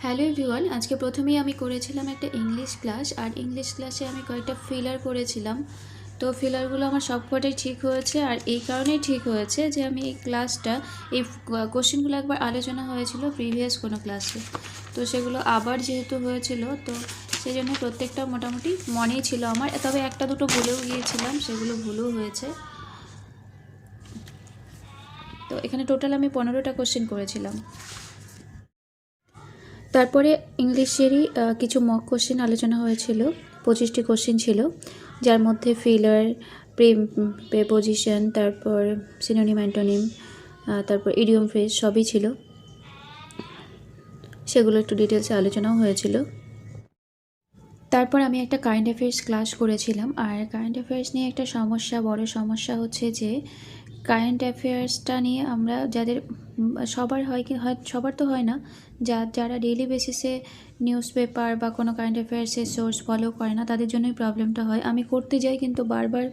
Hello everyone, আজকে প্রথমেই আমি করেছিলাম একটা ইংলিশ ক্লাস। আর ইংলিশ ক্লাসে আমি কয়েকটা ফিলার করেছিলাম। তো ফিলারগুলো আমার সবকটাই ঠিক হয়েছে। আর এই কারণেই ঠিক হয়েছে যে আমি এই ক্লাসটা, এই কোশ্চেনগুলো একবার আলোচনা হয়েছিল প্রিভিয়াস কোনো ক্লাসে, তো সেগুলো আবার যেহেতু হয়েছিল, তো সেই জন্য প্রত্যেকটা মোটামুটি মনেই ছিল আমার। তবে একটা দুটো ভুলেও গিয়েছিলাম, সেগুলো ভুলও হয়েছে। তো এখানে টোটাল আমি 15টা কোশ্চেন করেছিলাম। তারপরে ইংলিশেরই কিছু মক কোশ্চেন আলোচনা হয়েছিল। 25টি কোশ্চেন ছিল, যার মধ্যে ফিলার, প্রেপোজিশন, তারপর সিনোনিম, অ্যান্টোনিম, তারপর ইডিয়ম ফ্রেজ সবই ছিল। সেগুলো একটু ডিটেলসে আলোচনাও হয়েছিল। তারপর আমি একটা কারেন্ট অ্যাফেয়ার্স ক্লাস করেছিলাম। আর কারেন্ট অ্যাফেয়ার্স নিয়ে একটা বড় সমস্যা হচ্ছে যে কারেন্ট অ্যাফেয়ার্সটা নিয়ে আমরা যাদের সবার হয় কি হয়, সবার তো হয় না, যারা ডেইলি বেসিসে নিউজ পেপার বা কোনো কারেন্ট অ্যাফেয়ার্সের সোর্স ফলো করে না, তাদের জন্যই প্রবলেমটা হয়। আমি করতে যাই কিন্তু বারবার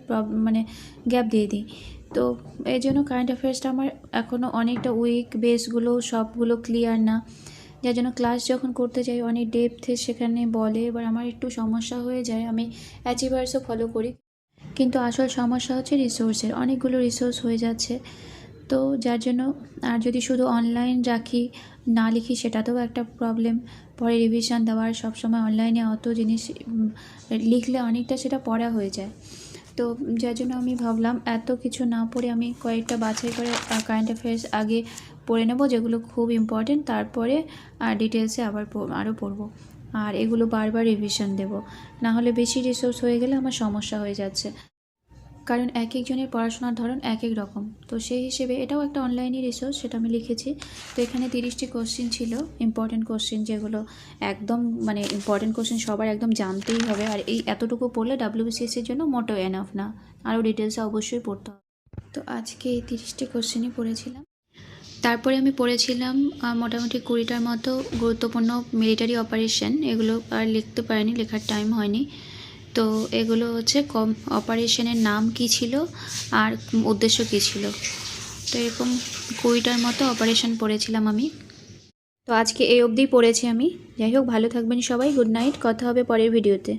মানে গ্যাপ দিয়ে দিই। তো এই জন্য কারেন্ট অ্যাফেয়ার্সটা আমার এখনও অনেকটা উইক, বেসগুলো সবগুলো ক্লিয়ার না, যার জন্য ক্লাস যখন করতে যাই অনেক ডেপথে সেখানে বলে। এবার আমার একটু সমস্যা হয়ে যায়। আমি অ্যাচিভার্সও ফলো করি, কিন্তু আসল সমস্যা হচ্ছে রিসোর্সের, অনেকগুলো রিসোর্স হয়ে যাচ্ছে। তো যার জন্য, আর যদি শুধু অনলাইন রাখি, না লিখি, সেটাতেও একটা প্রবলেম। পরে রিভিশন দেওয়ার সবসময় অনলাইনে অত জিনিস লিখলে অনেকটা সেটা পড়া হয়ে যায়। তো যার জন্য আমি ভাবলাম এত কিছু না পড়ে আমি কয়েকটা বাছাই করে কারেন্ট অ্যাফেয়ার্স আগে পড়ে নেব, যেগুলো খুব ইম্পর্টেন্ট, তারপরে ডিটেলসে আবার আরও পড়ব। আর এগুলো বারবার রিভিশন দেব, না হলে বেশি রিসোর্স হয়ে গেলে আমার সমস্যা হয়ে যাচ্ছে। কারণ এক একজনের পড়াশোনার ধরন এক এক রকম। তো সেই হিসেবে এটাও একটা অনলাইনে রিসোর্স, সেটা আমি লিখেছি। তো এখানে 30টি কোশ্চেন ছিল, ইম্পর্টেন্ট কোশ্চেন, যেগুলো একদম মানে ইম্পর্টেন্ট কোশ্চেন সবার একদম জানতেই হবে। আর এই এতটুকু পড়লে WBCSের জন্য মোটো এনাফ না, আরও ডিটেলসে অবশ্যই পড়তে হবে। তো আজকে এই 30টি কোশ্চেনই পড়েছিলাম। তারপরে আমি পড়েছিলাম মোটামুটি 20টার মতো গুরুত্বপূর্ণ মিলিটারি অপারেশন। এগুলো আর লিখতে পারিনি, লেখার টাইম হয়নি। তো এগুলো হচ্ছে অপারেশনের নাম কি ছিল আর উদ্দেশ্য কী ছিল। তো এরকম 20টার মতো অপারেশন পড়েছিলাম আমি। তো আজকে এই অবধিই পড়েছি আমি। যাই হোক, ভালো থাকবেন সবাই। গুড নাইট, কথা হবে পরের ভিডিওতে।